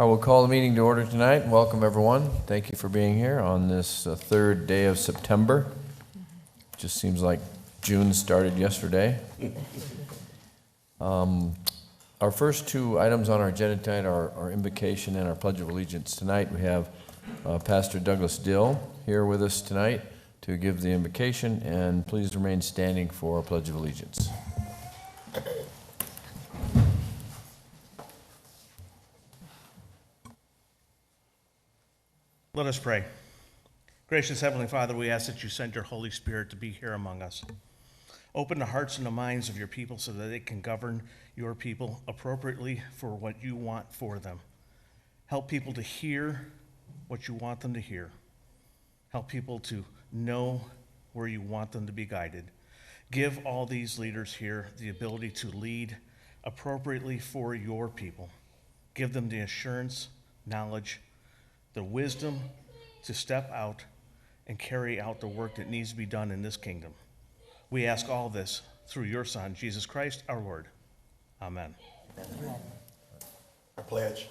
I will call the meeting to order tonight. Welcome, everyone. Thank you for being here on this third day of September. Just seems like June started yesterday. Our first two items on our agenda tonight are our invocation and our Pledge of Allegiance. Tonight we have Pastor Douglas Dill here with us tonight to give the invocation, and please remain standing for our Pledge of Allegiance. Let us pray. Gracious Heavenly Father, we ask that you send your Holy Spirit to be here among us. Open the hearts and the minds of your people so that they can govern your people appropriately for what you want for them. Help people to hear what you want them to hear. Help people to know where you want them to be guided. Give all these leaders here the ability to lead appropriately for your people. Give them the assurance, knowledge, the wisdom to step out and carry out the work that needs to be done in this kingdom. We ask all this through your Son, Jesus Christ, our Lord. Amen. Amen. I pledge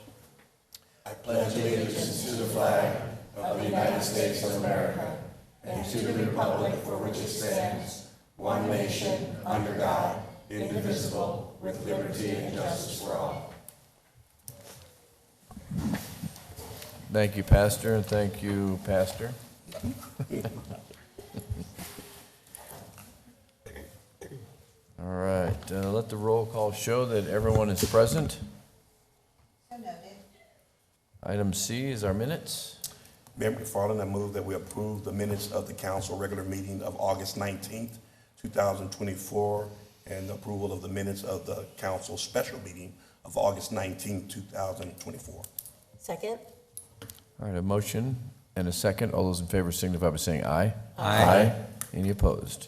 allegiance to the flag of the United States of America and to the republic for which it stands, one nation, under God, indivisible, with liberty and justice for all. Thank you, Pastor, and thank you, Pastor. All right, let the roll call show that everyone is present. So noted. Item C is our minutes. Mayor McFarland, I move that we approve the minutes of the council regular meeting of August 19th, 2024, and the approval of the minutes of the council special meeting of August 19th, 2024. Second. All right, a motion and a second. All those in favor signify by saying aye. Aye. Any opposed?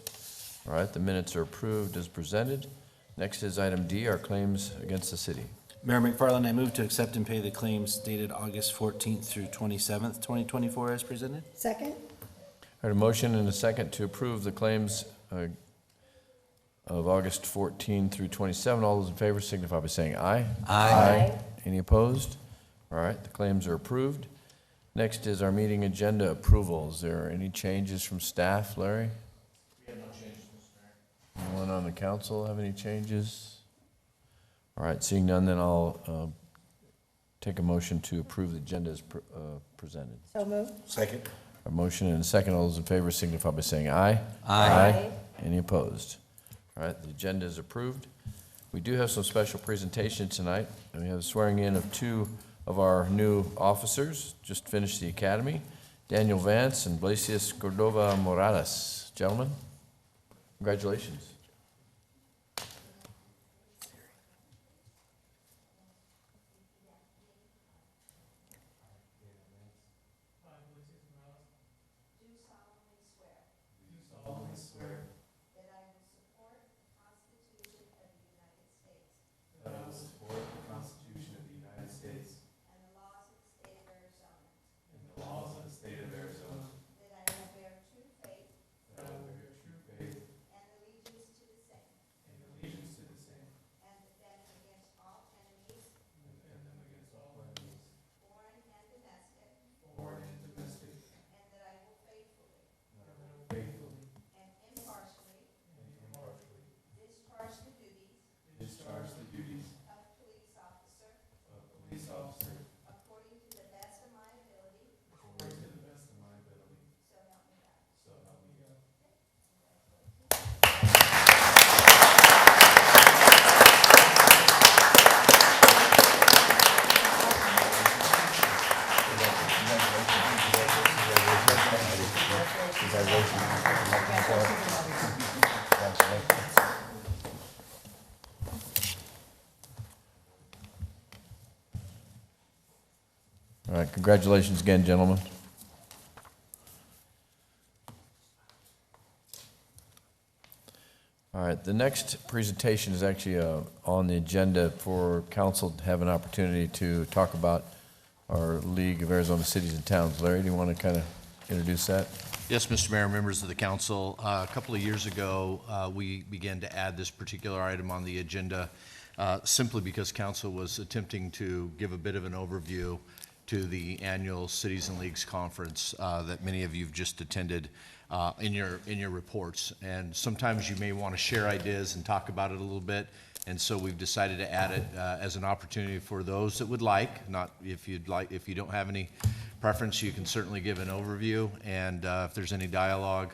All right, the minutes are approved as presented. Next is item D, our claims against the city. Mayor McFarland, I move to accept and pay the claims dated August 14th through 27th, 2024 as presented. Second. All right, a motion and a second to approve the claims of August 14 through 27. All those in favor signify by saying aye. Aye. Any opposed? All right, the claims are approved. Next is our meeting agenda approval. Is there any changes from staff, Larry? We have no changes, Mr. Mayor. Anyone on the council have any changes? All right, seeing none, then I'll take a motion to approve the agenda as presented. So moved. Second. A motion and a second. All those in favor signify by saying aye. Aye. Any opposed? All right, the agenda is approved. We do have some special presentation tonight. We have swearing in of two of our new officers, just finished the academy, Daniel Vance and Blasius Cordova Morales. Gentlemen, congratulations. All right, congratulations again, gentlemen. All right, the next presentation is actually on the agenda for council to have an opportunity to talk about our League of Arizona Cities and Towns. Larry, do you want to kind of introduce that? Yes, Mr. Mayor, members of the council. A couple of years ago, we began to add this particular item on the agenda simply because council was attempting to give a bit of an overview to the annual Cities and Leagues Conference that many of you have just attended in your reports. And sometimes you may want to share ideas and talk about it a little bit. And so we've decided to add it as an opportunity for those that would like, not if you'd like, if you don't have any preference, you can certainly give an overview, and if there's any dialogue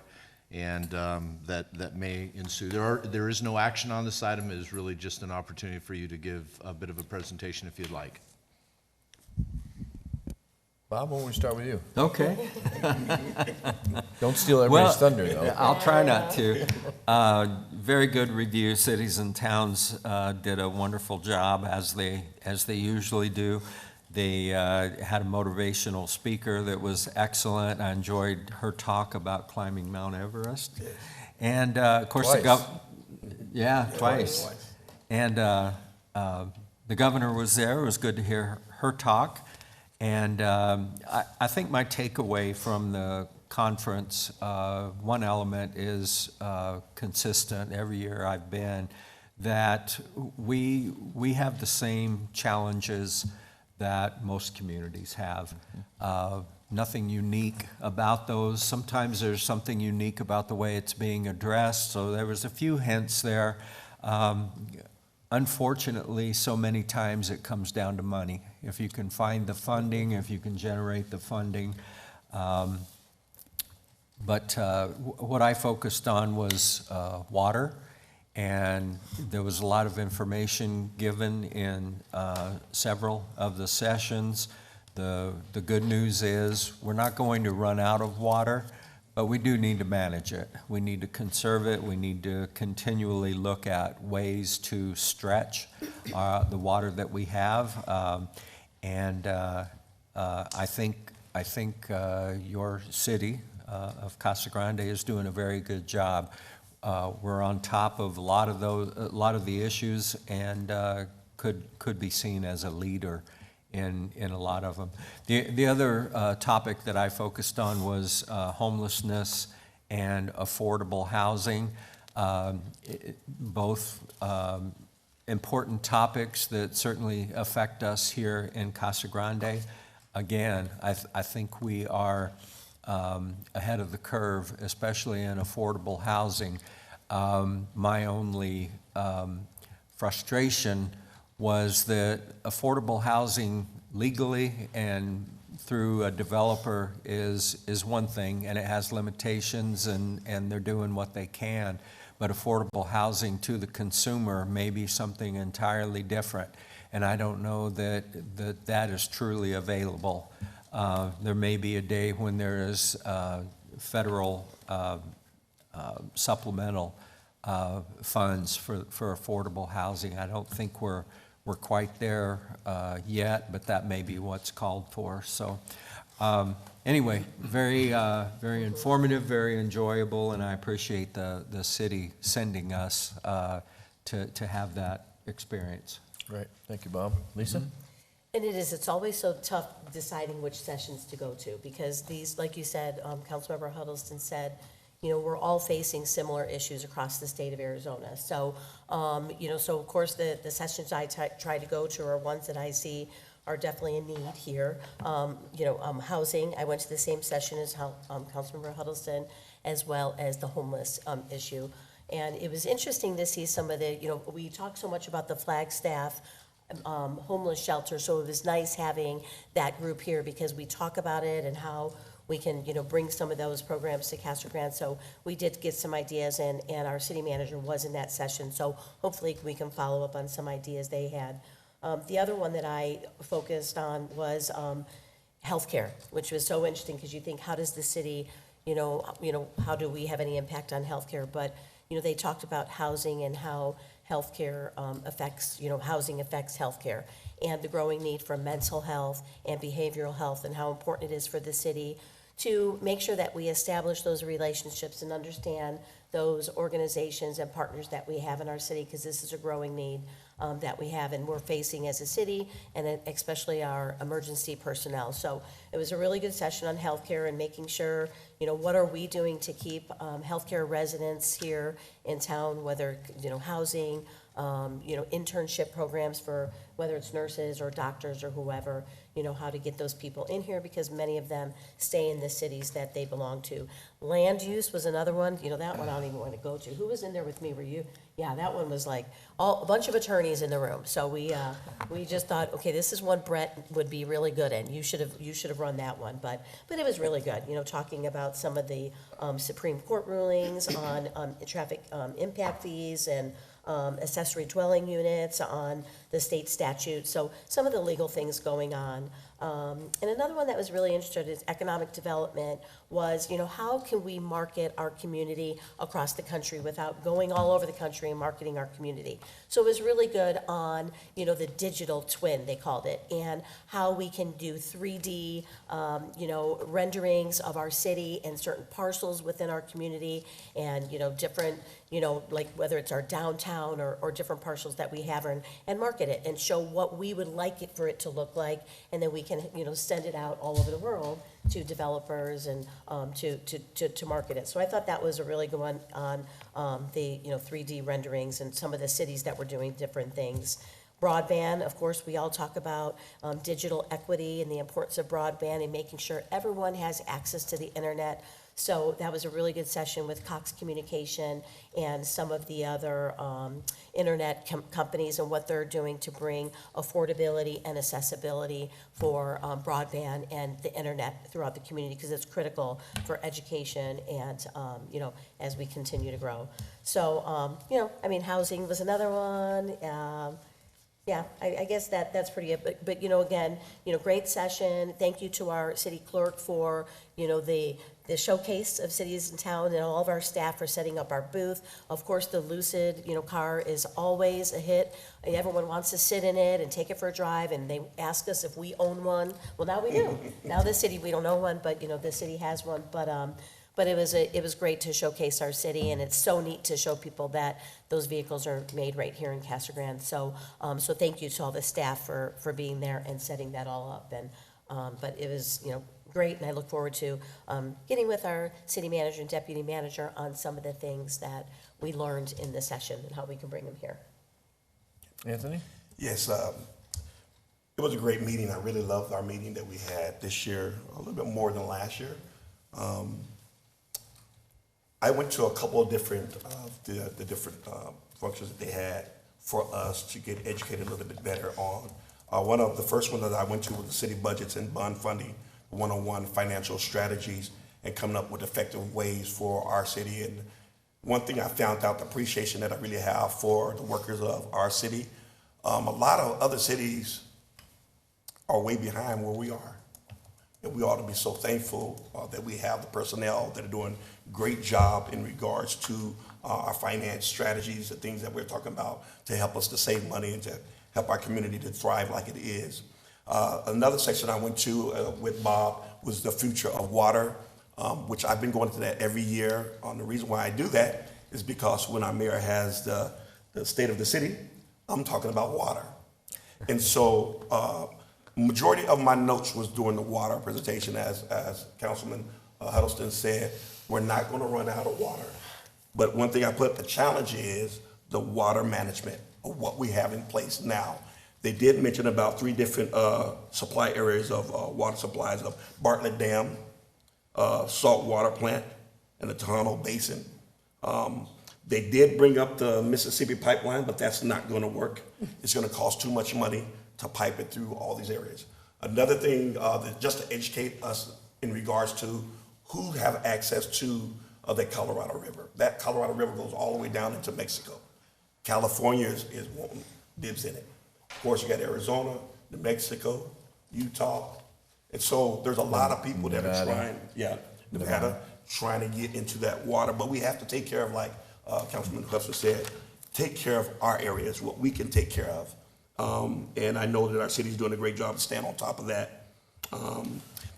and that may ensue. There is no action on this item. It is really just an opportunity for you to give a bit of a presentation if you'd like. Bob, why don't we start with you? Okay. Don't steal everybody's Well, thunder, though. I'll try not to. Very good review. Cities and Towns did a wonderful job, as they usually do. They had a motivational speaker that was excellent. I enjoyed her talk about climbing Mount Everest. And of course, Twice. Twice. And the governor was there. It was good to hear her talk. And I think my takeaway from the conference, one element is consistent every year I've been, that we have the same challenges that most communities have. Nothing unique about those. Sometimes there's something unique about the way it's being addressed. So there was a few hints there. Unfortunately, so many times it comes down to money. If you can find the funding, if you can generate the funding. But what I focused on was water, and there was a lot of information given in several of the sessions. The good news is we're not going to run out of water, but we do need to manage it. We need to conserve it. We need to continually look at ways to stretch the water that we have. I think your city of Casa Grande is doing a very good job. We're on top of a lot of the issues, and could be seen as a leader in a lot of them. The other topic that I focused on was homelessness and affordable housing, both important topics that certainly affect us here in Casa Grande. Again, I think we are ahead of the curve, especially in affordable housing. My only frustration was that affordable housing legally and through a developer is one thing, and it has limitations, and they're doing what they can. But affordable housing to the consumer may be something entirely different, and I don't know that is truly available. There may be a day when there is federal supplemental funds for affordable housing. I don't think we're quite there yet, but that may be what's called for. So anyway, very informative, very enjoyable, and I appreciate the city sending us to have that experience. Great, thank you, Bob. Lisa? And it's always so tough deciding which sessions to go to, because these, like you said, Councilmember Huddleston said, we're all facing similar issues across the state of Arizona. So, so of course the sessions I try to go to are ones that I see are definitely a need here. Housing, I went to the same session as Councilmember Huddleston, as well as the homeless issue. And it was interesting to see some of the, we talk so much about the Flagstaff homeless shelter, so it was nice having that group here, because we talk about it and how we can, bring some of those programs to Casa Grande. So we did get some ideas, and our city manager was in that session. So hopefully we can follow up on some ideas they had. The other one that I focused on was healthcare, which was so interesting, because you think, how does the city, how do we have any impact on healthcare? But they talked about housing and how healthcare affects, housing affects healthcare, and the growing need for mental health and behavioral health, and how important it is for the city to make sure that we establish those relationships and understand those organizations and partners that we have in our city, because this is a growing need that we have and we're facing as a city, and especially our emergency personnel. So it was a really good session on healthcare and making sure, what are we doing to keep healthcare residents here in town, whether, housing, internship programs for whether it's nurses or doctors or whoever, how to get those people in here because many of them stay in the cities that they belong to. Land use was another one, that one I don't even want to go to. Who was in there with me? Were you? Yeah, that one was like a bunch of attorneys in the room. So we just thought, okay, this is one Brett would be really good in. You should have run that one, but it was really good. Talking about some of the Supreme Court rulings on traffic impact fees and accessory dwelling units, on the state statute, so some of the legal things going on. And another one that was really interesting is economic development was, how can we market our community across the country without going all over the country and marketing our community? So it was really good on, the digital twin, they called it, and how we can do 3D, renderings of our city and certain parcels within our community and, different, like whether it's our downtown or different parcels that we have and market it and show what we would like it for it to look like. And then we can, send it out all over the world to developers and to market it. So I thought that was a really good one on the 3D renderings and some of the cities that were doing different things. Broadband, of course, we all talk about digital equity and the importance of broadband and making sure everyone has access to the internet. So that was a really good session with Cox Communication and some of the other internet companies and what they're doing to bring affordability and accessibility for broadband and the internet throughout the community because it's critical for education and, as we continue to grow. So, housing was another one. Yeah, I guess that's pretty good. But again, great session. Thank you to our city clerk for, the showcase of cities and town and all of our staff for setting up our booth. Of course, the Lucid, car is always a hit. Everyone wants to sit in it and take it for a drive, and they ask us if we own one. Well, now we do. Now the city, we don't own one, but, the city has one. But it was great to showcase our city, and it's so neat to show people that those vehicles are made right here in Casa Grande. So thank you to all the staff for being there and setting that all up. And but it was great, and I look forward to getting with our city manager and deputy manager on some of the things that we learned in this session and how we can bring them here. Anthony? Yes, it was a great meeting. I really loved our meeting that we had this year, a little bit more than last year. I went to a couple of different, the different functions that they had for us to get educated a little bit better on. One of the first one that I went to was the city budgets and bond funding, 101 financial strategies, and coming up with effective ways for our city. And one thing I found out, the appreciation that I really have for the workers of our city, a lot of other cities are way behind where we are. And we ought to be so thankful that we have the personnel that are doing a great job in regards to our finance strategies, the things that we're talking about to help us to save money and to help our community to thrive like it is. Another section I went to with Bob was the future of water, which I've been going to that every year. The reason why I do that is because when our mayor has the state of the city, I'm talking about water. And so majority of my notes was during the water presentation, as Councilman Huddleston said, we're not gonna run out of water. But one thing I put, the challenge is the water management of what we have in place now. They did mention about 3 different supply areas of water supplies of Bartlett Dam, salt water plant, and the Tohono Basin. They did bring up the Mississippi pipeline, but that's not gonna work. It's gonna cost too much money to pipe it through all these areas. Another thing, just to educate us in regards to who have access to the Colorado River. That Colorado River goes all the way down into Mexico. California is wanting dibs in it. Of course, you got Arizona, New Mexico, Utah. And so there's a lot of people that are trying, Nevada, trying to get into that water. But we have to take care of, like Councilman Hudson said, take care of our areas, what we can take care of. And I know that our city's doing a great job to stand on top of that.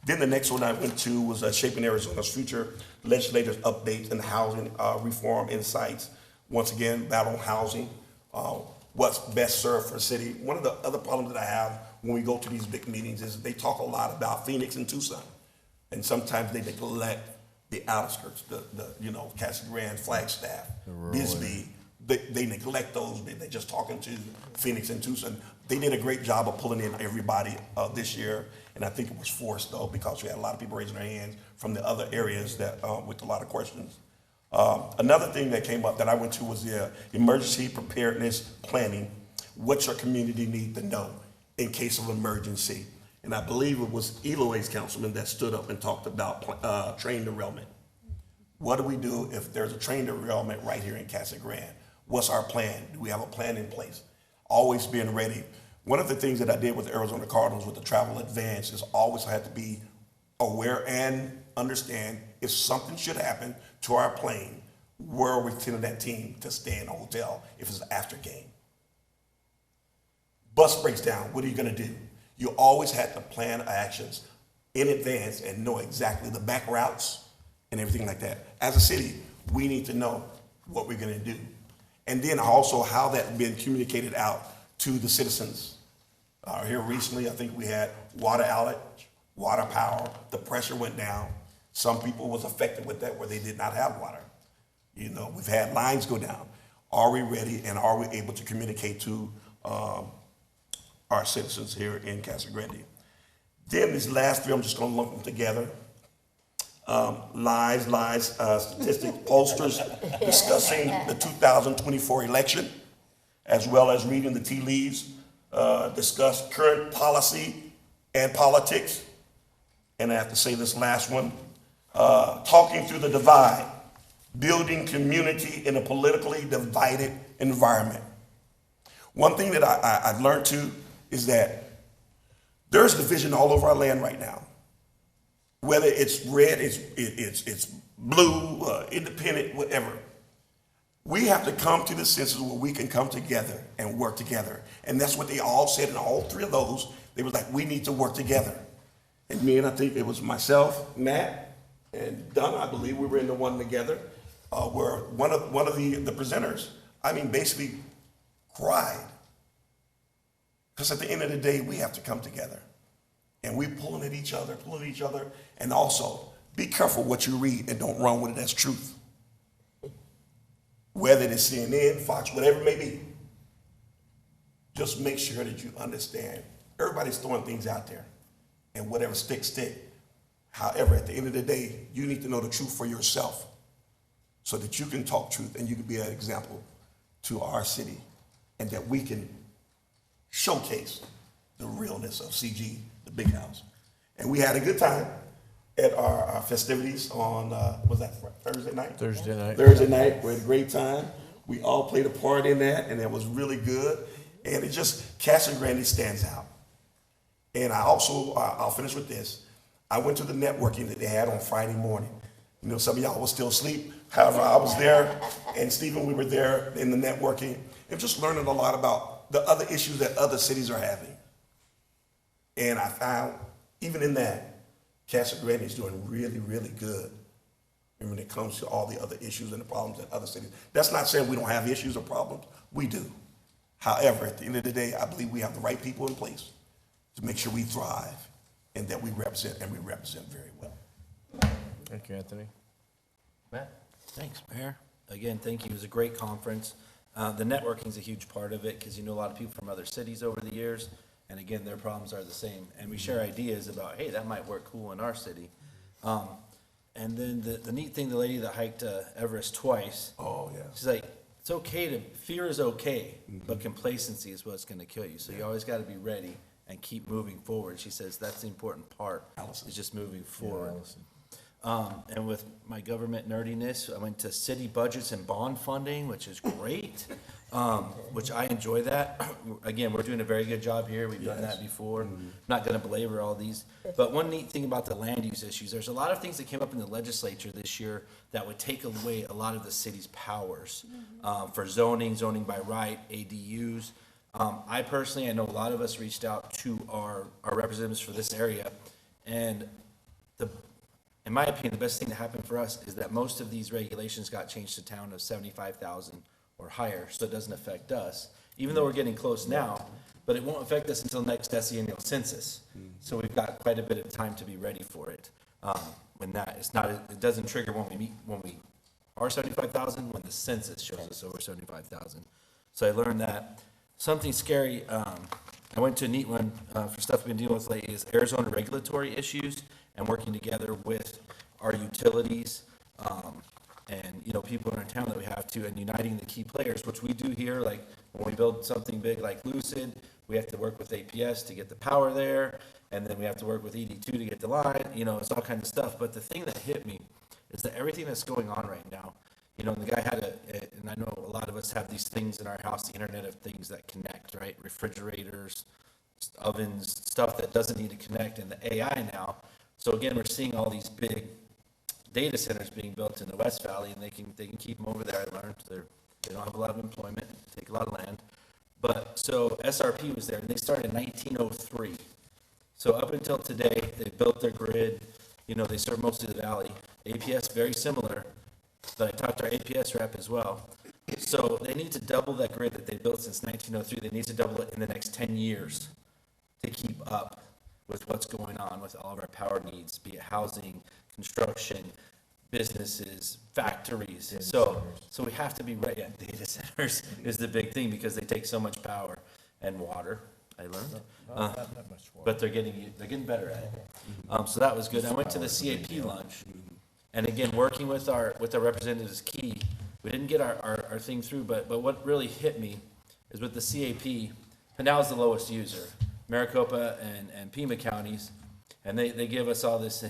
Then the next one I went to was Shaping Arizona's Future, Legislators Updates and Housing Reform Insights. Once again, battle on housing, what's best served for the city. One of the other problems that I have when we go to these big meetings is they talk a lot about Phoenix and Tucson. And sometimes they neglect the outskirts, the Casa Grande, Flagstaff, Bisbee, they neglect those. They're just talking to Phoenix and Tucson. They did a great job of pulling in everybody this year, and I think it was forced though because we had a lot of people raising their hands from the other areas that with a lot of questions. Another thing that came up that I went to was the emergency preparedness planning. What your community need to know in case of emergency. And I believe it was Eloy's councilman that stood up and talked about train derailment. What do we do if there's a train derailment right here in Casa Grande? What's our plan? Do we have a plan in place? Always being ready. One of the things that I did with the Arizona Cardinals with the travel advance is always had to be aware and understand if something should happen to our plane, where are we sending that team to stay in a hotel if it's an after game? Bus breaks down, what are you gonna do? You always had to plan actions in advance and know exactly the back routes and everything like that. As a city, we need to know what we're gonna do. And then also how that's been communicated out to the citizens. Here recently, I think we had water outage, water power, the pressure went down. Some people was affected with that where they did not have water. You know, we've had lines go down. Are we ready and are we able to communicate to our citizens here in Casa Grande? Then these last three, I'm just gonna lump them together. Lies, statistics, pollsters discussing the 2024 election, as well as reading the tea leaves, discuss current policy and politics. And I have to say this last one, talking through the divide, building community in a politically divided environment. One thing that I've learned too is that there's division all over our land right now. Whether it's red, it's blue, independent, whatever. We have to come to the senses where we can come together and work together. And that's what they all said in all three of those. They was like, we need to work together. And me and I think it was myself, Matt, and Don, I believe we were in the one together, where one of the presenters, I mean, basically cried. Because at the end of the day, we have to come together. And we're pulling at each other, and also be careful what you read and don't run with it as truth. Whether it is CNN, Fox, whatever it may be, just make sure that you understand. Everybody's throwing things out there, and whatever sticks, stick. However, at the end of the day, you need to know the truth for yourself so that you can talk truth and you can be an example to our city, and that we can showcase the realness of CG, the big house. And we had a good time at our festivities on, was that Thursday night? Thursday night. Thursday night, we had a great time. We all played a part in that, and it was really good. And it just, Casa Grande stands out. And I also, I'll finish with this. I went to the networking that they had on Friday morning. You know, some of y'all was still asleep. However, I was there, and Stephen, we were there in the networking, and just learning a lot about the other issues that other cities are having. And I found, even in that, Casa Grande is doing really, really good. And when it comes to all the other issues and the problems that other cities, that's not saying we don't have issues or problems. We do. However, at the end of the day, I believe we have the right people in place to make sure we thrive and that we represent, and we represent very well. Thank you, Anthony. Matt? Thanks, Mayor. Again, thank you. It was a great conference. The networking is a huge part of it because you know a lot of people from other cities over the years. And again, their problems are the same. And we share ideas about, hey, that might work cool in our city. And then the neat thing, the lady that hiked Everest twice. Oh, yeah. She's like, it's okay to, fear is okay, but complacency is what's going to kill you. So you always got to be ready and keep moving forward. She says that's the important part, is just moving forward. And with my government nerdiness, I went to city budgets and bond funding, which is great, which I enjoy that. Again, we're doing a very good job here. We've done that before. Not going to belabor all these. But one neat thing about the land use issues, there's a lot of things that came up in the legislature this year that would take away a lot of the city's powers for zoning by right, ADUs. I personally, I know a lot of us reached out to our representatives for this area, and in my opinion, the best thing that happened for us is that most of these regulations got changed to town of 75,000 or higher, so it doesn't affect us, even though we're getting close now, but it won't affect us until next decennial census. So we've got quite a bit of time to be ready for it. When that, it's not, it doesn't trigger when we are 75,000 when the census shows us over 75,000. So I learned that. Something scary, I went to a neat one for stuff we've been dealing with lately is Arizona regulatory issues and working together with our utilities and, you know, people in our town that we have to, and uniting the key players, which we do here. Like when we build something big like Lucid, we have to work with APS to get the power there, and then we have to work with ED2 to get the line, you know, it's all kinds of stuff. But the thing that hit me is that everything that's going on right now, you know, the guy had and I know a lot of us have these things in our house, the Internet of Things that connect, right? Refrigerators, ovens, stuff that doesn't need to connect, and the AI now. So again, we're seeing all these big data centers being built in the West Valley, and they can keep them over there. I learned they don't have a lot of employment, take a lot of land. But so SRP was there, and they started in 1903. So up until today, they built their grid. You know, they serve most of the valley. APS, very similar, but I talked to our APS rep as well. So they need to double that grid that they built since 1903. They need to double it in the next 10 years to keep up with what's going on with all of our power needs, be it housing, construction, businesses, factories. So we have to be ready. Yeah, data centers is the big thing because they take so much power and water, I learned. But they're getting better at it. So that was good. I went to the CAP lunch, and again, working with our representatives is key. We didn't get our thing through, but what really hit me is with the CAP, Pinal's the lowest user. Maricopa and Pima counties, and they give us all this,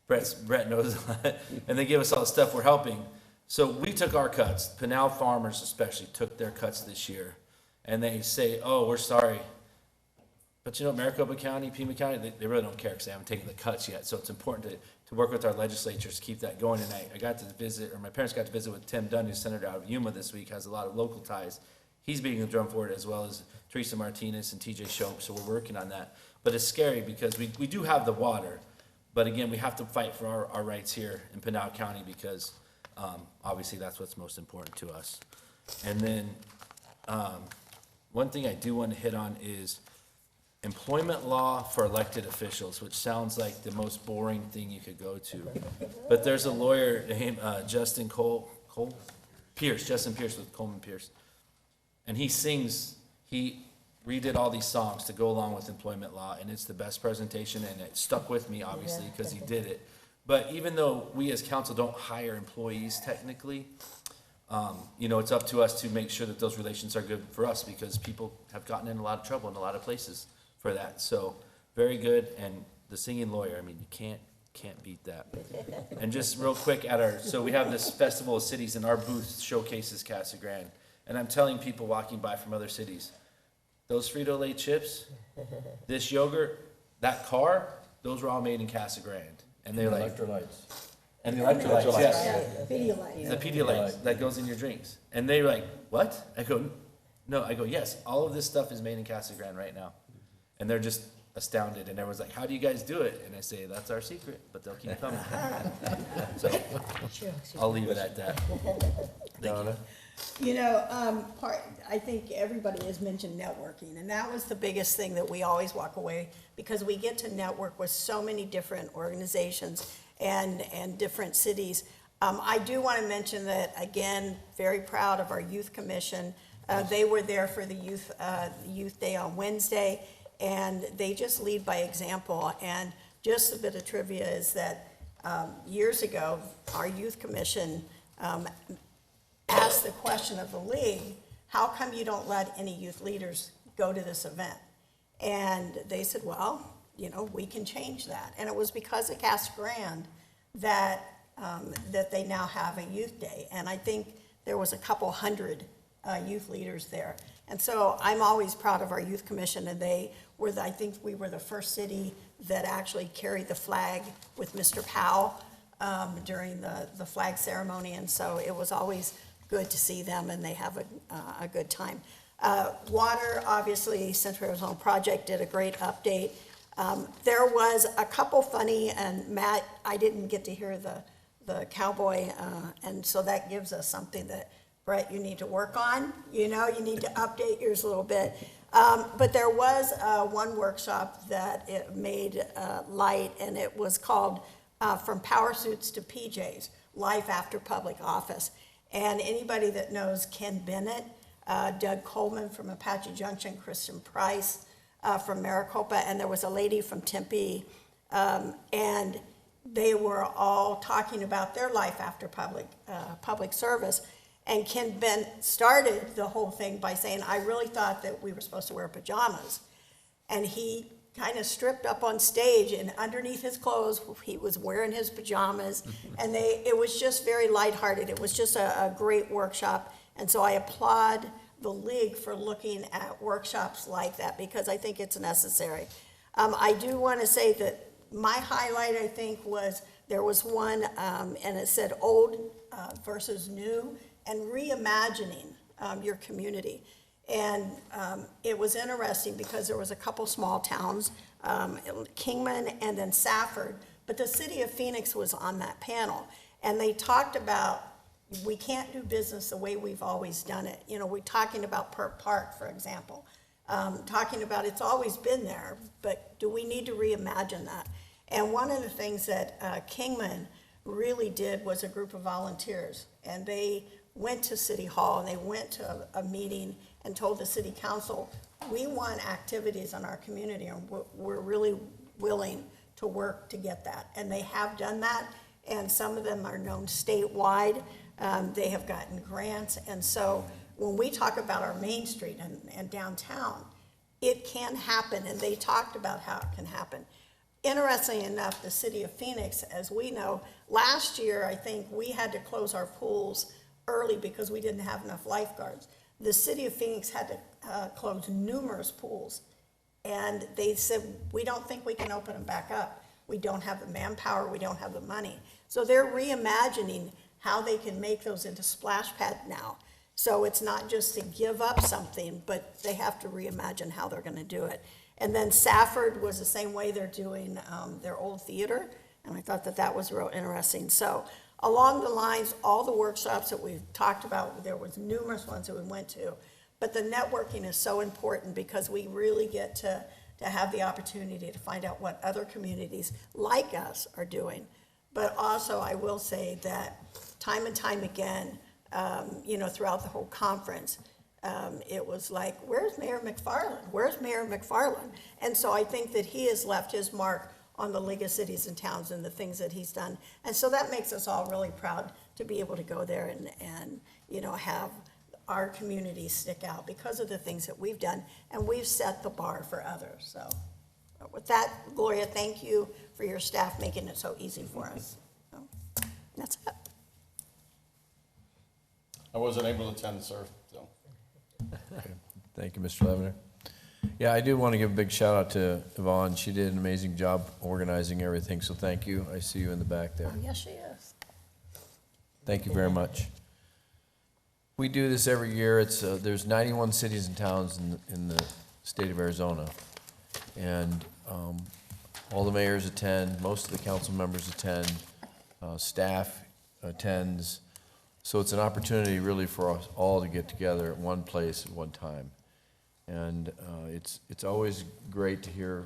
Brett knows a lot, and they give us all the stuff we're helping. So we took our cuts. Pinal farmers especially took their cuts this year, and they say, oh, we're sorry. But you know, Maricopa County, Pima County, they really don't care because they haven't taken the cuts yet. So it's important to work with our legislatures to keep that going. And I got to visit, or my parents got to visit with Tim Dunn, who's senator out of Yuma this week, has a lot of local ties. He's beating the drum for it, as well as Teresa Martinez and TJ Shope, so we're working on that. But it's scary because we do have the water, but again, we have to fight for our rights here in Pinal County because obviously that's what's most important to us. And then one thing I do want to hit on is employment law for elected officials, which sounds like the most boring thing you could go to. But there's a lawyer named Justin Pierce with Coleman Pierce. And he redid all these songs to go along with employment law, and it's the best presentation, and it stuck with me, obviously, because he did it. But even though we as council don't hire employees technically, you know, it's up to us to make sure that those relations are good for us, because people have gotten in a lot of trouble in a lot of places for that. So very good, and the singing lawyer, I mean, you can't beat that. And just real quick so we have this Festival of Cities, and our booth showcases Casa Grande. And I'm telling people walking by from other cities, those Frito-Lay chips, this yogurt, that car, those were all made in Casa Grande. And they're like, Electrolytes. and the electrolytes, yes. Pedialyte. The Pedialyte that goes in your drinks. And they're like, what? I go, no. I go, yes, all of this stuff is made in Casa Grande right now. And they're just astounded. And everyone's like, how do you guys do it? And I say, that's our secret, but they'll keep coming. So I'll leave it at that. Donna? You know, I think everybody has mentioned networking, and that was the biggest thing that we always walk away, because we get to network with so many different organizations and different cities. I do want to mention that, again, very proud of our youth commission. They were there for the youth day on Wednesday, and they just lead by example. And just a bit of trivia is that years ago, our youth commission asked the question of the league, how come you don't let any youth leaders go to this event? And they said, well, you know, we can change that. And it was because of Casa Grande that they now have a youth day. And I think there was a couple hundred youth leaders there. And so I'm always proud of our youth commission, and I think we were the first city that actually carried the flag with Mr. Powell during the flag ceremony. And so it was always good to see them, and they have a good time. Water, obviously, Central Arizona Project did a great update. There was a couple funny, and Matt, I didn't get to hear the cowboy, and so that gives us something that, Brett, you need to work on. You know, you need to update yours a little bit. But there was one workshop that it made light, and it was called from power suits to PJs, life after public office. And anybody that knows Ken Bennett, Doug Coleman from Apache Junction, Kristen Price from Maricopa, and there was a lady from Tempe, and they were all talking about their life after public service. And Ken Bennett started the whole thing by saying, I really thought that we were supposed to wear pajamas. And he kind of stripped up on stage, and underneath his clothes, he was wearing his pajamas. And it was just very lighthearted. It was just a great workshop. And so I applaud the league for looking at workshops like that, because I think it's necessary. I do want to say that my highlight, I think, was there was one, and it said old versus new, and reimagining your community. And it was interesting because there was a couple small towns, Kingman and then Safford, but the city of Phoenix was on that panel. And they talked about, we can't do business the way we've always done it. You know, we're talking about Perk Park, for example, talking about it's always been there, but do we need to reimagine that? And one of the things that Kingman really did was a group of volunteers, and they went to City Hall and they went to a meeting and told the city council, we want activities in our community, and we're really willing to work to get that. And they have done that, and some of them are known statewide. They have gotten grants, and so when we talk about our Main Street and downtown, it can happen, and they talked about how it can happen. Interestingly enough, the city of Phoenix, as we know, last year, I think we had to close our pools early because we didn't have enough lifeguards. The city of Phoenix had to close numerous pools, and they said, we don't think we can open them back up. We don't have the manpower, we don't have the money. So they're reimagining how they can make those into splash pad now. So it's not just to give up something, but they have to reimagine how they're gonna do it. And then Safford was the same way. They're doing their old theater, and I thought that that was real interesting. So along the lines, all the workshops that we've talked about, there was numerous ones that we went to, but the networking is so important because we really get to have the opportunity to find out what other communities like us are doing. But also, I will say that time and time again, you know, throughout the whole conference, it was like, where's Mayor McFarland? Where's Mayor McFarland? And so I think that he has left his mark on the League of Cities and Towns and the things that he's done. And so that makes us all really proud to be able to go there and you know, have our community stick out because of the things that we've done, and we've set the bar for others. So with that, Gloria, thank you for your staff making it so easy for us. So, that's it. I wasn't able to attend, sir, so. Thank you, Mr. Levener. Yeah, I do want to give a big shout out to Yvonne. She did an amazing job organizing everything, so thank you. I see you in the back there. Oh, yes, she is. Thank you very much. We do this every year. It's there's 91 cities and towns in the state of Arizona, and all the mayors attend. Most of the council members attend. Staff attends. So it's an opportunity really for us all to get together at one place at one time. And it's always great to hear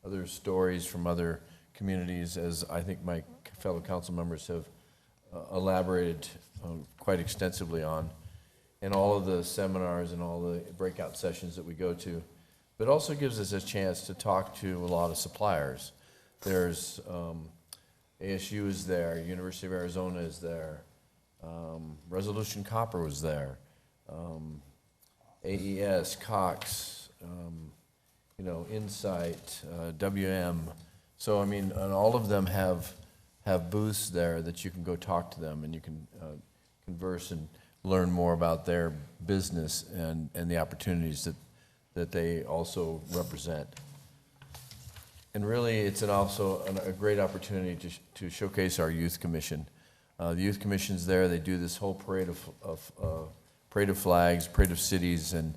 other stories from other communities, as I think my fellow council members have elaborated quite extensively on, in all of the seminars and all the breakout sessions that we go to. But it also gives us a chance to talk to a lot of suppliers. There's ASU is there, University of Arizona is there, Resolution Copper was there, AES, Cox, you know, Insight, WM. So, I mean, and all of them have booths there that you can go talk to them and you can converse and learn more about their business and the opportunities that they also represent. And really, it's also a great opportunity to showcase our youth commission. The youth commission's there. They do this whole parade of flags, parade of cities, and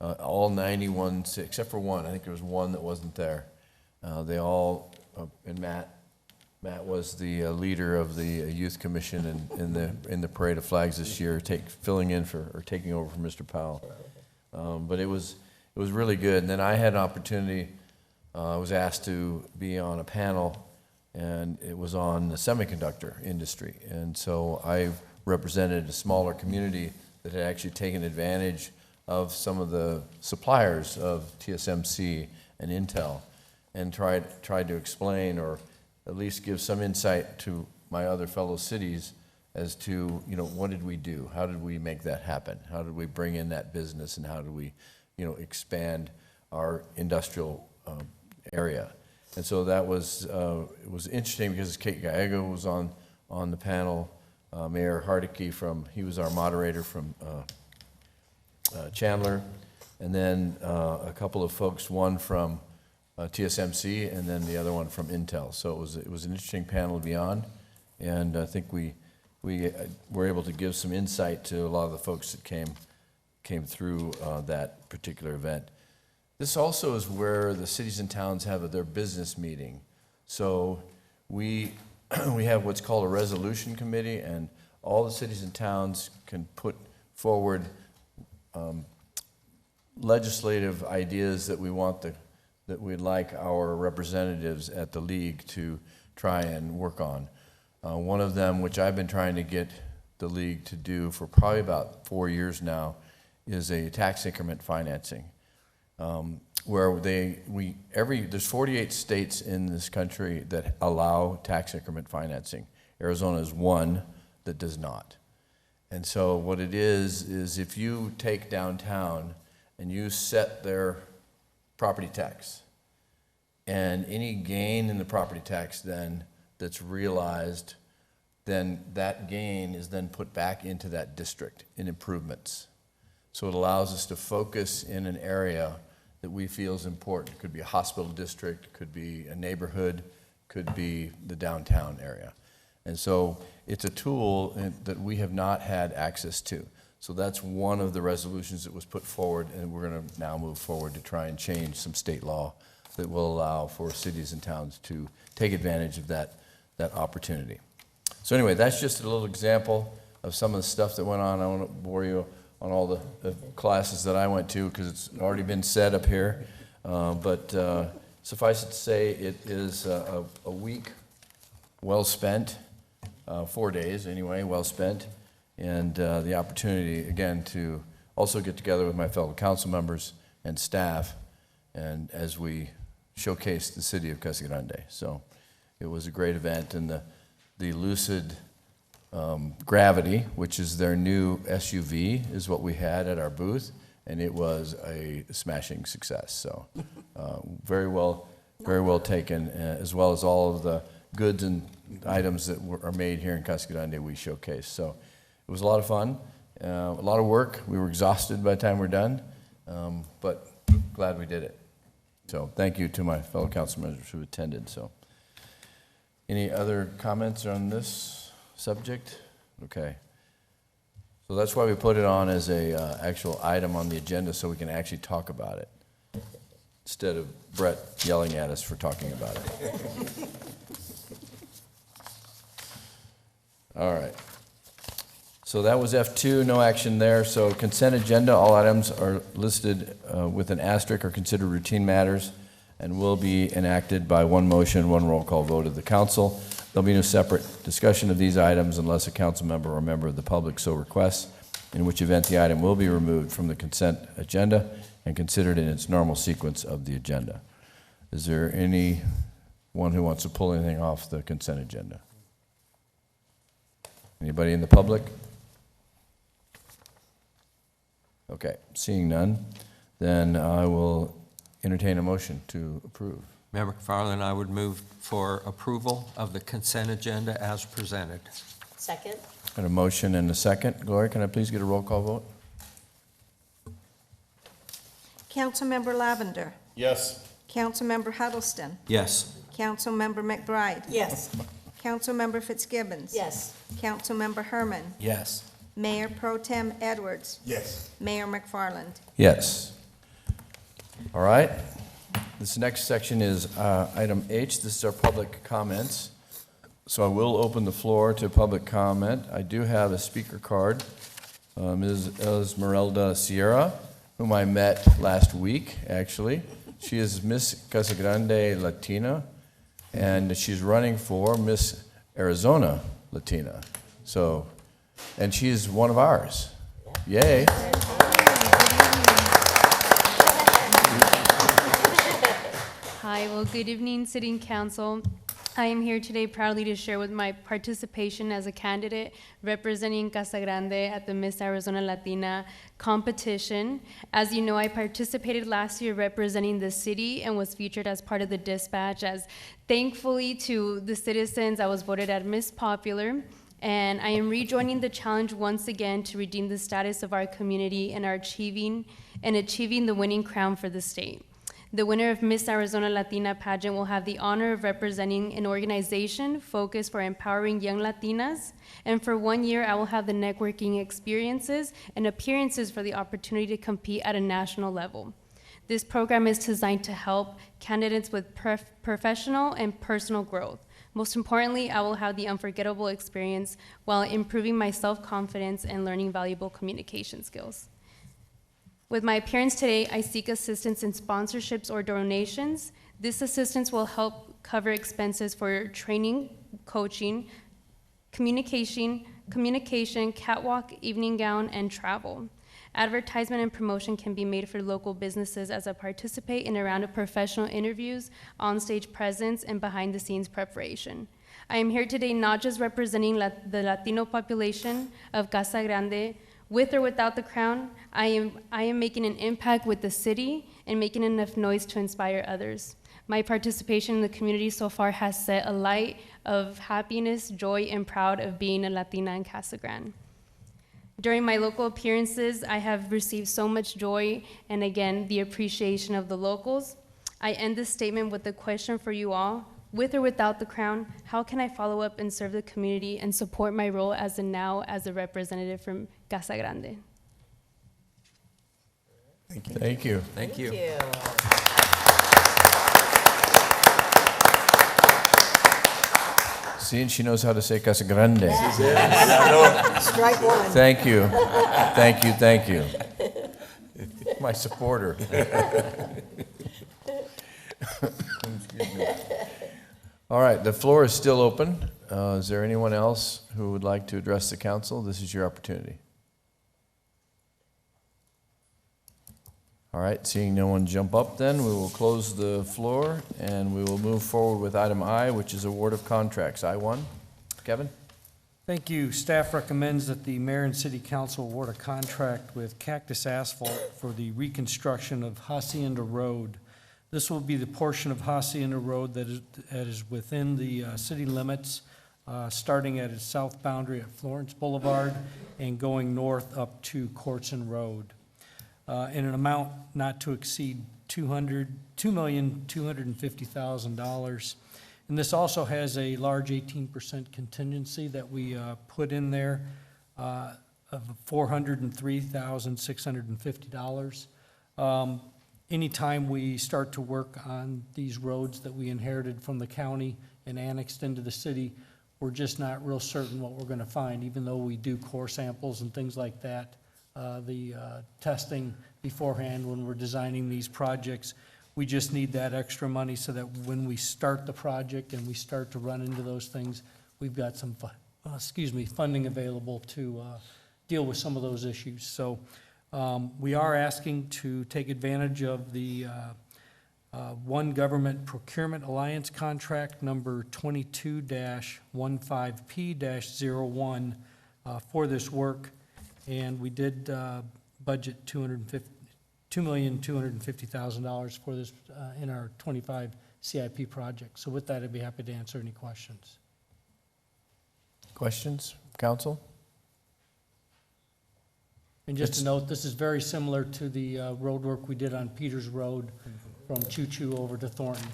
all 91, except for one. I think there was one that wasn't there. They all, and Matt was the leader of the youth commission in the parade of flags this year, taking over for Mr. Powell. But it was really good. And then I had an opportunity. I was asked to be on a panel, and it was on the semiconductor industry. And so I represented a smaller community that had actually taken advantage of some of the suppliers of TSMC and Intel, and tried to explain, or at least give some insight to my other fellow cities as to, what did we do? How did we make that happen? How did we bring in that business, and how did we, expand our industrial area? And so that was, it was interesting because Kate Gallego was on the panel, Mayor Hardicke he was our moderator from Chandler, and then a couple of folks, one from TSMC, and then the other one from Intel. So it was an interesting panel to be on, and I think we were able to give some insight to a lot of the folks that came through that particular event. This also is where the cities and towns have their business meeting. So we have what's called a resolution committee, and all the cities and towns can put forward legislative ideas that we'd like our representatives at the league to try and work on. One of them, which I've been trying to get the league to do for probably about 4 years now, is a tax increment financing, where there's 48 states in this country that allow tax increment financing. Arizona is one that does not. And so what it is if you take downtown and you set their property tax, and any gain in the property tax then that's realized, then that gain is then put back into that district in improvements. So it allows us to focus in an area that we feel is important. It could be a hospital district, could be a neighborhood, could be the downtown area. And so it's a tool that we have not had access to. So that's one of the resolutions that was put forward, and we're going to now move forward to try and change some state law that will allow for cities and towns to take advantage of that opportunity. So anyway, that's just a little example of some of the stuff that went on. I won't bore you on all the classes that I went to because it's already been said up here. But suffice it to say, it is a week well spent, 4 days anyway, well spent, and the opportunity, again, to also get together with my fellow council members and staff, and as we showcase the city of Casa Grande. So it was a great event, and the Lucid Gravity, which is their new SUV, is what we had at our booth, and it was a smashing success. So very well taken, as well as all of the goods and items that are made here in Casa Grande we showcased. So it was a lot of fun, a lot of work. We were exhausted by the time we're done, but glad we did it. So thank you to my fellow council members who attended. So any other comments on this subject? Okay. So that's why we put it on as a actual item on the agenda, so we can actually talk about it, instead of Brett yelling at us for talking about it. All right. So that was F2, no action there. So consent agenda, all items are listed with an asterisk, are considered routine matters and will be enacted by one motion, one roll call vote of the council. There'll be no separate discussion of these items unless a council member or member of the public so requests, in which event the item will be removed from the consent agenda and considered in its normal sequence of the agenda. Is there anyone who wants to pull anything off the consent agenda? Anybody in the public? Okay, seeing none, then I will entertain a motion to approve. Member McFarland, I would move for approval of the consent agenda as presented. Second? Got a motion and a second. Gloria, can I please get a roll call vote? Councilmember Lavender. Yes. Councilmember Huddleston. Yes. Councilmember McBride. Yes. Councilmember Fitzgibbons. Yes. Councilmember Herman. Yes. Mayor Pro Tem Edwards. Yes. Mayor McFarland. Yes. All right. This next section is item H. This is our public comments. So I will open the floor to public comment. I do have a speaker card. Ms. Esmeralda Sierra, whom I met last week, actually. She is Miss Casa Grande Latina, and she's running for Miss Arizona Latina. So, and she's one of ours. Yay. Hi, well, good evening, Sitting Council. I am here today proudly to share with my participation as a candidate representing Casa Grande at the Miss Arizona Latina competition. As you know, I participated last year representing the city and was featured as part of the dispatch. As thankfully to the citizens, I was voted as Miss Popular. And I am rejoining the challenge once again to redeem the status of our community and achieving the winning crown for the state. The winner of Miss Arizona Latina pageant will have the honor of representing an organization focused for empowering young Latinas. And for 1 year, I will have the networking experiences and appearances for the opportunity to compete at a national level. This program is designed to help candidates with professional and personal growth. Most importantly, I will have the unforgettable experience while improving my self-confidence and learning valuable communication skills. With my appearance today, I seek assistance in sponsorships or donations. This assistance will help cover expenses for training, coaching, communication, catwalk, evening gown, and travel. Advertisement and promotion can be made for local businesses as I participate in a round of professional interviews, on-stage presence, and behind-the-scenes preparation. I am here today not just representing the Latino population of Casa Grande. With or without the crown, I am making an impact with the city and making enough noise to inspire others. My participation in the community so far has set a light of happiness, joy, and proud of being a Latina in Casa Grande. During my local appearances, I have received so much joy and, again, the appreciation of the locals. I end this statement with a question for you all. With or without the crown, how can I follow up and serve the community and support my role as a representative from Casa Grande? Thank you. Thank you. Thank you. See, and she knows how to say Casa Grande. Strike one. Thank you. Thank you, thank you. My supporter. Excuse me. All right, the floor is still open. Is there anyone else who would like to address the council? This is your opportunity. All right, seeing no one jump up then, we will close the floor and we will move forward with item I, which is award of contracts. I-1. Kevin? Thank you. Staff recommends that the mayor and city council award a contract with Cactus Asphalt for the reconstruction of Hacienda Road. This will be the portion of Hacienda Road that is within the city limits, starting at its south boundary at Florence Boulevard and going north up to Courtson Road, in an amount not to exceed $2,250,000. And this also has a large 18% contingency that we put in there of $403,650. Anytime we start to work on these roads that we inherited from the county and annexed into the city, we're just not real certain what we're going to find, even though we do core samples and things like that. The testing beforehand when we're designing these projects, we just need that extra money so that when we start the project and we start to run into those things, we've got some funding available to deal with some of those issues. So we are asking to take advantage of the One Government Procurement Alliance contract number 22-15P-01 for this work. And we did budget $2,250,000 for this in our 25 CIP project. So with that, I'd be happy to answer any questions. Questions, council? And just to note, this is very similar to the road work we did on Peters Road from Choo Choo over to Thornton.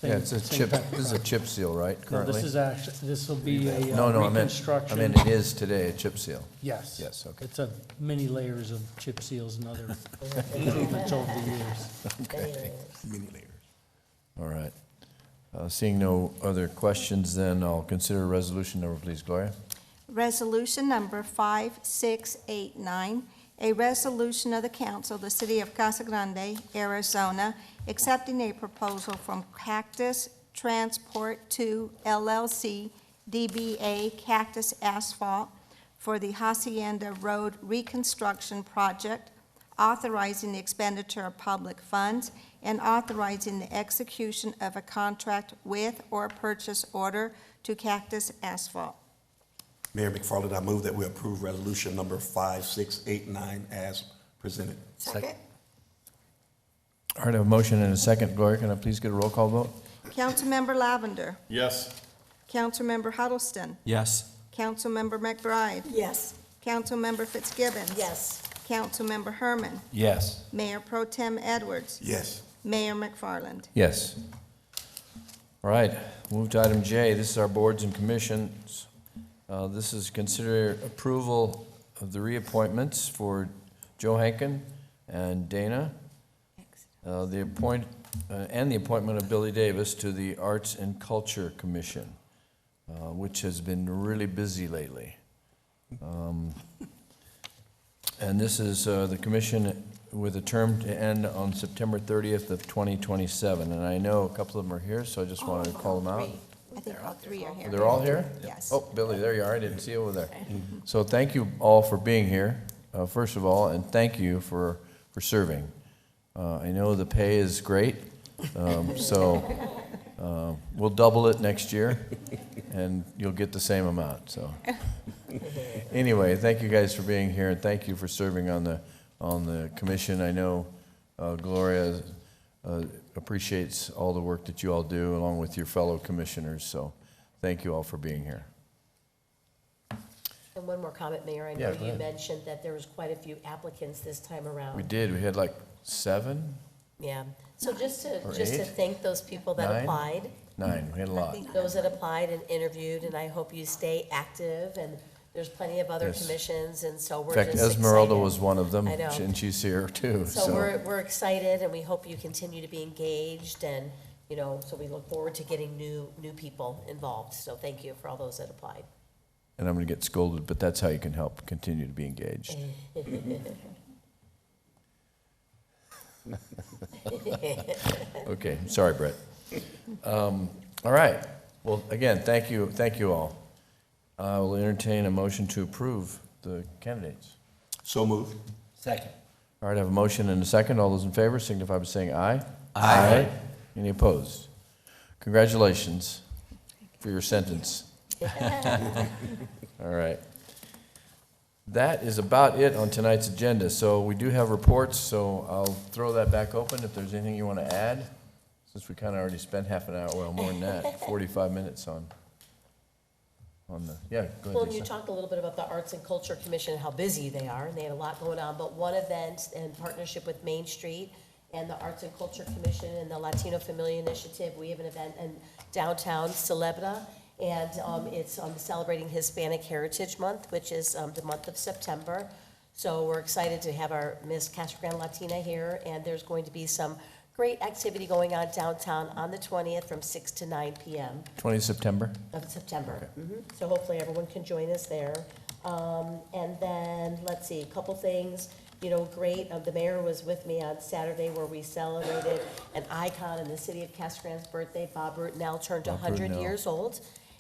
Yeah, it's a chip, this is a chip seal, right, No, currently? this is actually, this will be a No, I reconstruction. meant it is today, a chip seal. Yes. Yes, okay. It's a many layers of chip seals and other improvements over the years. Many layers. All right. Seeing no other questions, then I'll consider resolution number, please, Gloria. Resolution number 5689, a resolution of the council of the city of Casa Grande, Arizona, accepting a proposal from Cactus Transport 2 LLC, DBA Cactus Asphalt, for the Hacienda Road Reconstruction Project, authorizing the expenditure of public funds, and authorizing the execution of a contract with or purchase order to Cactus Asphalt. Mayor McFarland, I move that we approve resolution number 5689 as presented. Second? All right, I have a motion and a second. Gloria, can I please get a roll call vote? Councilmember Lavender, Yes. Councilmember Huddleston, Yes. Councilmember McBride, Yes. Councilmember Fitzgibbons. Yes. Councilmember Herman, Yes. Mayor Pro Tem Edwards, Yes. Mayor McFarland. Yes. All right, move to item J. This is our boards and commissions. This is consider approval of the reappointments for Joe Hankin and Dana. The appointment of Billy Davis to the Arts and Culture Commission, which has been really busy lately. And this is the commission with a term to end on September 30th of 2027. And I know a couple of them are here, so I just wanted to call them out. I think all three are here. They're all here? Yes. Oh, Billy, there you are. I didn't see you over there. So thank you all for being here, first of all, and thank you for serving. I know the pay is great, so we'll double it next year, and you'll get the same amount, so. Anyway, thank you guys for being here, and thank you for serving on the commission. I know Gloria appreciates all the work that you all do, along with your fellow commissioners, so thank you all for being here. And one more comment, Mayor. I Yeah, know go you ahead. mentioned that there was quite a few applicants this time around. We did, we had like 7, Yeah. So just to Or 8? thank those people that 9? applied, 9, we had a lot. those that applied and interviewed, and I hope you stay active, and there's plenty of other Yes. commissions, and so we're In just fact, excited. Esmeralda was one of them, I know. and she's here too, So we're excited, and we hope you continue to be engaged, and, so we look forward to getting new people involved. So thank you for all those that applied. And I'm going to get scolded, but that's how you can help continue to be engaged. Okay, sorry, Brett. All right. Well, again, thank you all. I will entertain a motion to approve the candidates. So moved. Second. All right, I have a motion and a second. All those in favor signify by saying aye. Aye. Any opposed? Congratulations for your sentence. All right. That is about it on tonight's agenda. So we do have reports, so I'll throw that back open if there's anything you want to add, since we kind of already spent half an hour, well, more than that, 45 minutes on the, yeah, go Well, ahead, you Lisa. talked a little bit about the Arts and Culture Commission, and how busy they are, and they had a lot going on, but one event in partnership with Main Street and the Arts and Culture Commission and the Latino Familia Initiative, we have an event in downtown Celebra, and it's celebrating Hispanic Heritage Month, which is the month of September. So we're excited to have our Miss Casa Grande Latina here, and there's going to be some great activity going on downtown on the 20th from 6 to 9 p.m. 20th September? of September. So hopefully everyone can join us there. And then, let's see, a couple things, great. The mayor was with me on Saturday where we celebrated an icon in the city of Casa Grande's birthday. Bob Rutenell turned Bob 100 Rutenell. years old,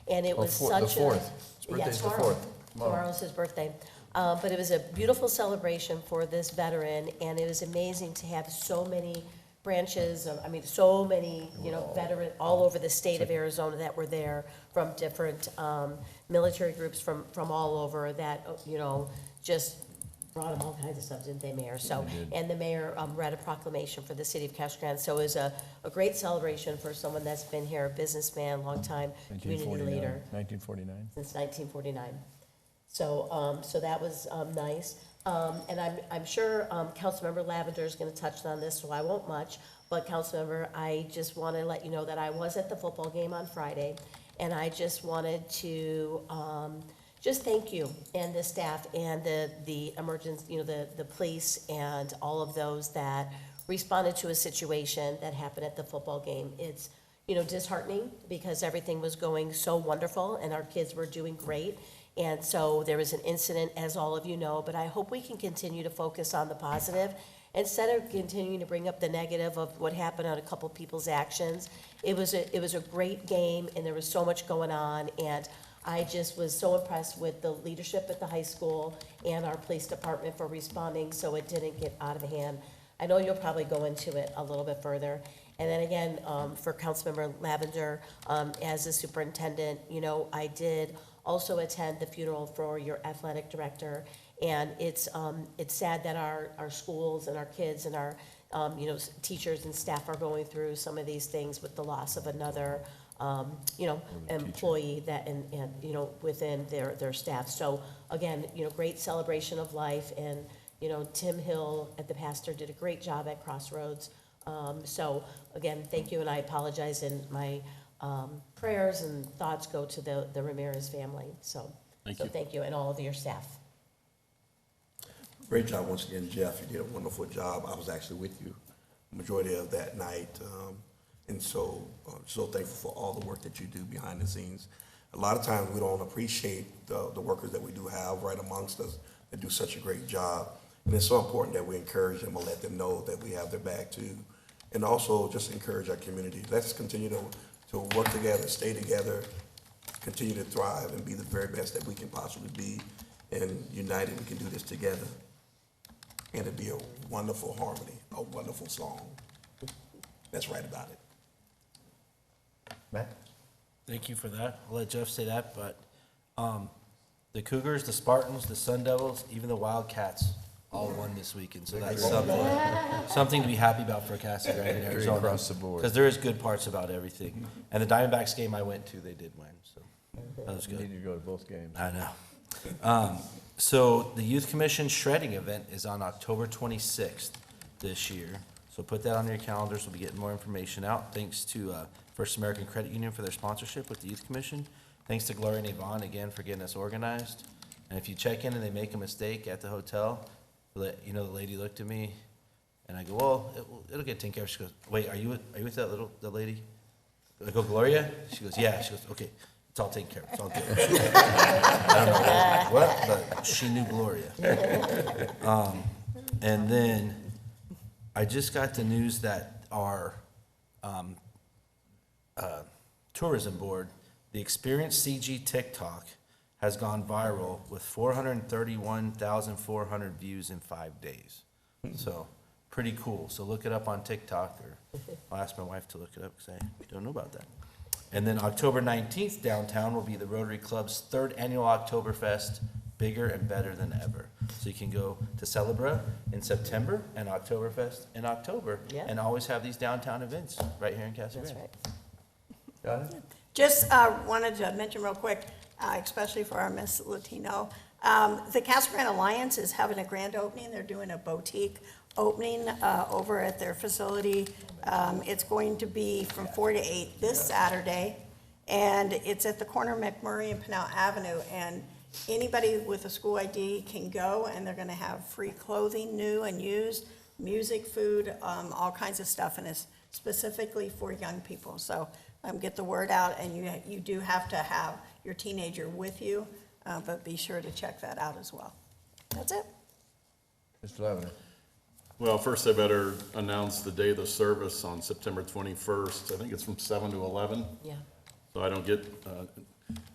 and it was the such a... 4th. His Yeah, birthday's the tomorrow. 4th. Tomorrow. Tomorrow's his birthday. But it was a beautiful celebration for this veteran, and it was amazing to have so many branches, so many, veteran, all over the state of Arizona that were there from different military groups from all over that, just brought them all kinds of stuff, didn't they, Mayor? So, and the mayor read a proclamation for the city of Casa Grande. So it was a great celebration for someone that's been here, a businessman, longtime community 1949. leader 1949. since 1949. So, so that was nice. And I'm sure Councilmember Lavender is going to touch on this, so I won't much. But Councilmember, I just want to let you know that I was at the football game on Friday, and I just wanted to just thank you and the staff and the emergency, the police and all of those that responded to a situation that happened at the football game. It's disheartening because everything was going so wonderful and our kids were doing great. And so there was an incident, as all of you know, but I hope we can continue to focus on the positive instead of continuing to bring up the negative of what happened on a couple people's actions, it was a great game, and there was so much going on, and I just was so impressed with the leadership at the high school and our police department for responding so it didn't get out of hand. I know you'll probably go into it a little bit further. And then again, for Councilmember Lavender, as a superintendent, you know, I did also attend the funeral for your athletic director. And it's sad that our schools and our kids and our, you know, teachers and staff are going through some of these things with the loss of another, you know, employee that, and, you know, within their staff. So again, you know, great celebration of life, and, you know, Tim Hill at the pastor did a great job at Crossroads. So again, thank you, and I apologize, and my prayers and thoughts go to the Ramirez family. So thank you, and all of your staff. Great job once again, Jeff. You did a wonderful job. I was actually with you the majority of that night. And so thankful for all the work that you do behind the scenes. A lot of times we don't appreciate the workers that we do have right amongst us that do such a great job. And it's so important that we encourage them and let them know that we have their back too. And also just encourage our community. Let's continue to work together, stay together, continue to thrive, and be the very best that we can possibly be. And united, we can do this together. And it'd be a wonderful harmony, a wonderful song. That's right about it. Matt? Thank you for that. I'll let Jeff say that, but the Cougars, the Spartans, the Sun Devils, even the Wildcats all won this weekend. So that's something to be happy about for Casa Grande, Arizona. Across the board. Because there is good parts about everything. And the Diamondbacks game I went to, they did win, so that was You good. need to go to both games. I know. So the Youth Commission shredding event is on October 26th this year. So put that on your calendars. We'll be getting more information out. Thanks to First American Credit Union for their sponsorship with the Youth Commission. Thanks to Gloria and Yvonne again for getting us organized. And if you check in and they make a mistake at the hotel, you know, the lady looked at me and I go, well, it'll get taken care of. She goes, wait, are you with the lady? I go, Gloria? She goes, yeah. She goes, okay. It's all taken care of. It's all good. I don't know what, but she knew Gloria. And then I just got the news that our tourism board, the Experience CG TikTok, has gone viral with 431,400 views in 5 days. So pretty cool. So look it up on TikTok, or I'll ask my wife to look it up because I don't know about that. And then October 19th, downtown will be the Rotary Club's 3rd annual Oktoberfest, bigger and better than ever. So you can go to Celebra in September and Oktoberfest in October, Yeah. and always have these downtown events right here in Casa That's Grande. right. Got it? Just wanted to mention real quick, especially for our Miss Latino, the Casa Grande Alliance is having a grand opening. They're doing a boutique opening over at their facility. It's going to be from 4 to 8 this Saturday, and it's at the corner of McMurray and Pinal Avenue. And anybody with a school ID can go, and they're going to have free clothing, new and used, music, food, all kinds of stuff, and it's specifically for young people. So get the word out, and you do have to have your teenager with you, but be sure to check that out as well. That's it. Mr. Lavender? Well, first I better announce the day of the service on September 21st. I think it's from 7 to 11. Yeah. So I don't get a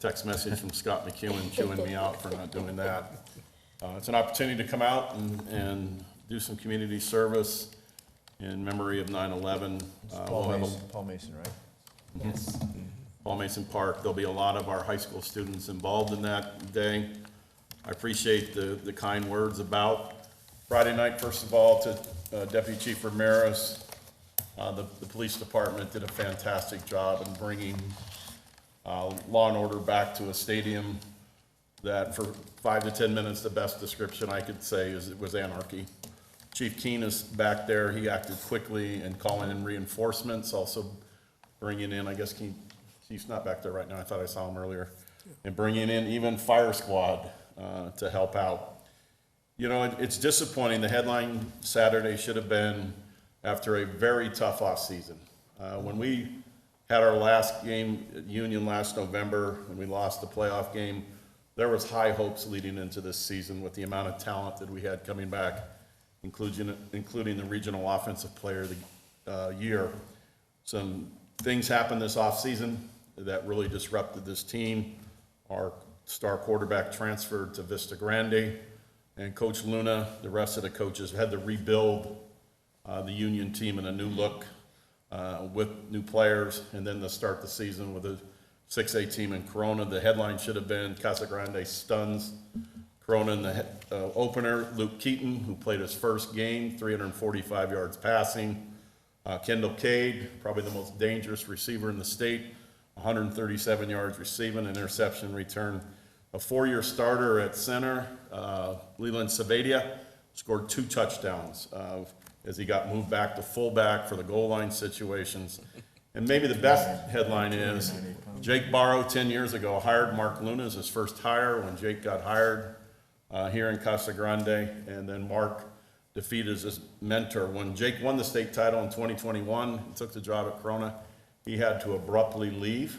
text message from Scott McEwen chewing me out for not doing that. It's an opportunity to come out and do some community service in memory of 9/11. Paul Mason, right? Yes. Paul Mason Park. There'll be a lot of our high school students involved in that day. I appreciate the kind words about Friday night, first of all, to Deputy Chief Ramirez. The police department did a fantastic job in bringing law and order back to a stadium that for 5 to 10 minutes, the best description I could say is it was anarchy. Chief Keen is back there. He acted quickly and calling in reinforcements, also bringing in, I guess Chief's not back there right now. I thought I saw him earlier. And bringing in even fire squad to help out. You know, it's disappointing. The headline Saturday should have been after a very tough off season. When we had our last game at Union last November, and we lost the playoff game, there was high hopes leading into this season with the amount of talent that we had coming back. including the Regional Offensive Player of the Year. Some things happened this offseason that really disrupted this team. Our star quarterback transferred to Vista Grande, and Coach Luna, the rest of the coaches had to rebuild the Union team in a new look with new players, and then to start the season with a 6A team in Corona. The headline should have been Casa Grande stuns Corona in the opener. Luke Keaton, who played his first game, 345 yards passing. Kendall Cade, probably the most dangerous receiver in the state, 137 yards receiving, an interception return. A four-year starter at center, Leland Sabadia, scored 2 touchdowns as he got moved back to fullback for the goal line situations. And maybe the best headline is Jake Barrow, 10 years ago, hired Mark Luna as his first hire when Jake got hired here in Casa Grande, and then Mark defeated his mentor. When Jake won the state title in 2021, he took the job at Corona, he had to abruptly leave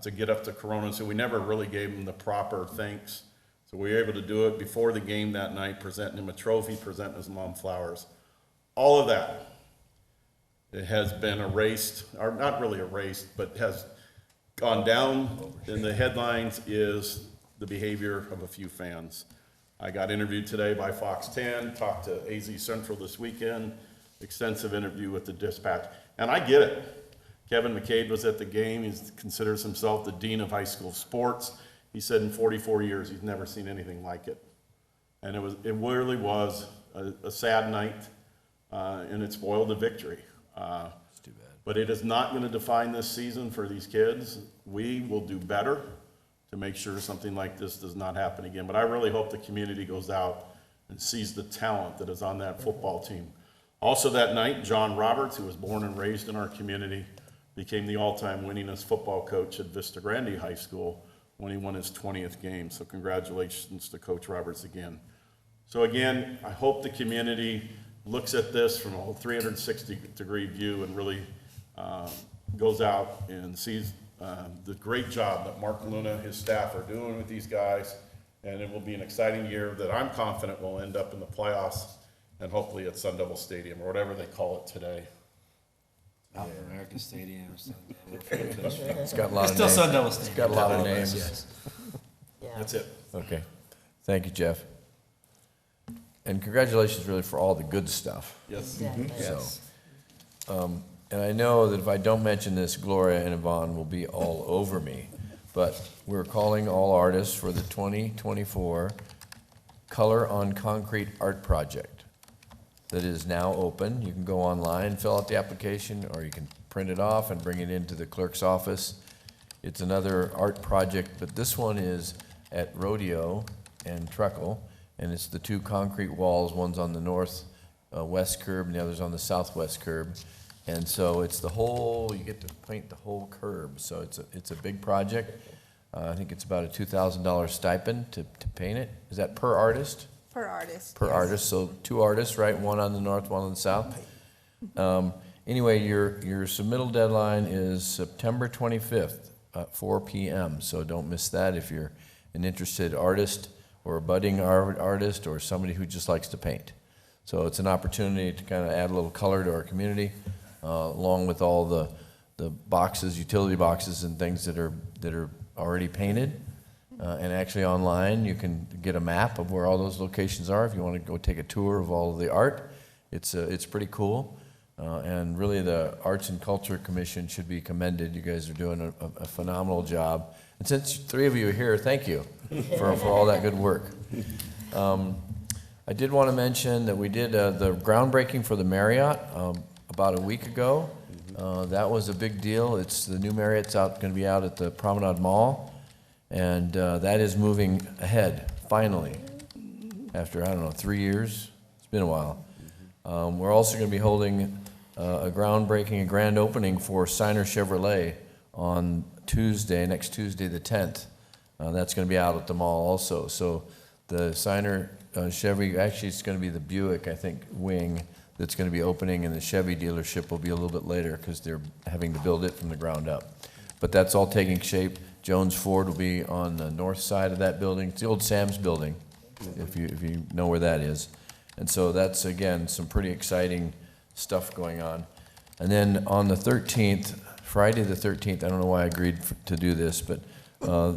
to get up to Corona, so we never really gave him the proper thanks. So we were able to do it before the game that night, presenting him a trophy, presenting his mom flowers. All of that, it has been erased, or not really erased, but has gone down in the headlines is the behavior of a few fans. I got interviewed today by Fox 10, talked to AZ Central this weekend, extensive interview with the Dispatch. And I get it. Kevin McCade was at the game. He considers himself the dean of high school sports. He said in 44 years he's never seen anything like it. And it really was a sad night, and it spoiled the victory. It's too bad. But it is not going to define this season for these kids. We will do better to make sure something like this does not happen again. But I really hope the community goes out and sees the talent that is on that football team. Also that night, John Roberts, who was born and raised in our community, became the all-time winningest football coach at Vista Grande High School when he won his 20th game. So congratulations to Coach Roberts again. So again, I hope the community looks at this from a 360-degree view and really goes out and sees the great job that Mark Luna, his staff are doing with these guys, and it will be an exciting year that I'm confident will end up in the playoffs and hopefully at Sun Devil Stadium or whatever they call it today. Mountain America Stadium or something. It's got a lot of Still names. Sun Devil It's Stadium. got a lot of Yes. names. Yeah. That's it. Okay. Thank you, Jeff. And congratulations really for all the good stuff. Yes. Exactly. Yes. And I know that if I don't mention this, Gloria and Yvonne will be all over me. But we're calling all artists for the 2024 Color on Concrete Art Project that is now open. You can go online, fill out the application, or you can print it off and bring it into the clerk's office. It's another art project, but this one is at Rodeo and Truckle, and it's the 2 concrete walls. One's on the north west curb and the other's on the southwest curb. And so it's the whole, you get to paint the whole curb. So it's a big project. I think it's about a $2,000 stipend to paint it. Is that per artist? Per artist. Per yes. artist, so 2 artists, right? One on the north, one on the south. Anyway, your submittal deadline is September 25th at 4 p.m. So don't miss that if you're an interested artist or a budding artist or somebody who just likes to paint. So it's an opportunity to kind of add a little color to our community, along with all the boxes, utility boxes and things that are already painted. And actually online, you can get a map of where all those locations are if you want to go take a tour of all of the art. It's pretty cool. And really the Arts and Culture Commission should be commended. You guys are doing a phenomenal job. And since 3 of you are here, thank you for all that good work. I did want to mention that we did the groundbreaking for the Marriott about a week ago. That was a big deal. It's the new Marriott's going to be out at the Promenade Mall. And that is moving ahead, finally, after, 3 years. It's been a while. We're also going to be holding a groundbreaking, a grand opening for Signer Chevrolet on next Tuesday, the 10th. That's going to be out at the mall also. So the Signer Chevy, actually it's going to be the Buick, I think, wing that's going to be opening, and the Chevy dealership will be a little bit later because they're having to build it from the ground up. But that's all taking shape. Jones Ford will be on the north side of that building. It's the old Sam's building, if you know where that is. And so that's, again, some pretty exciting stuff going on. And then on the 13th, Friday the 13th, I don't know why I agreed to do this, but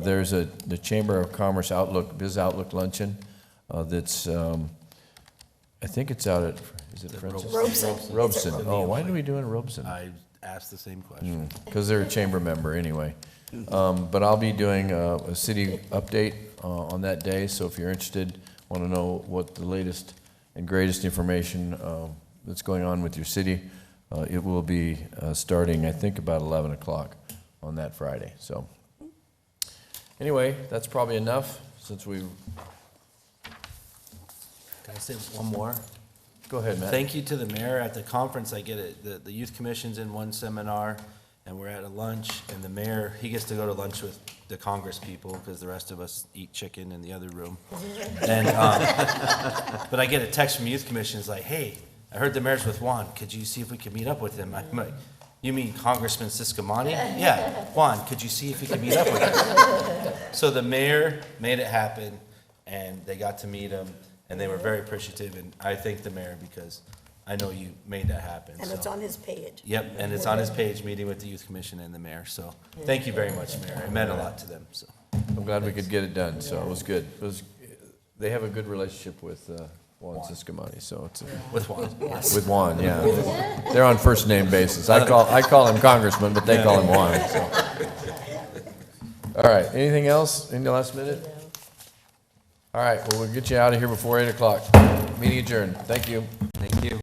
there's the Chamber of Commerce Biz Outlook Luncheon that's, I think it's out at, is it Francis? Robeson. Robeson. Oh, why do we do it in Robeson? I asked the same question. Because they're a chamber member anyway. But I'll be doing a city update on that day, so if you're interested, want to know what the latest and greatest information that's going on with your city, it will be starting, I think, about 11 o'clock on that Friday. So anyway, that's probably enough since we, Can I say one more? go ahead, Matt. Thank you to the mayor. At the conference, I get it, the youth commission's in one seminar, and we're at a lunch, and the mayor, he gets to go to lunch with the Congress people, because the rest of us eat chicken in the other room. And, but I get a text from youth commission, it's like, hey, I heard the mayor's with Juan, could you see if we can meet up with him? I'm like, you mean Congressman Siscomani? Yeah, Juan, could you see if you can meet up with him? So the mayor made it happen, and they got to meet him, and they were very appreciative, and I thank the mayor because I know you made that happen. And so. it's on his page. Yep, and it's on his page, meeting with the youth commission and the mayor, so thank you very much, Mayor. It meant a lot to them, so. I'm glad we could get it done, so it was good. They have a good relationship with Juan Siscomani, so it's, With Juan, yes. with Juan, yeah. They're on first name basis. I call him Congressman, but they call him Juan, so. All right, anything else in the last minute? All right, well, we'll get you out of here before 8 o'clock. Meeting adjourned. Thank you. Thank you.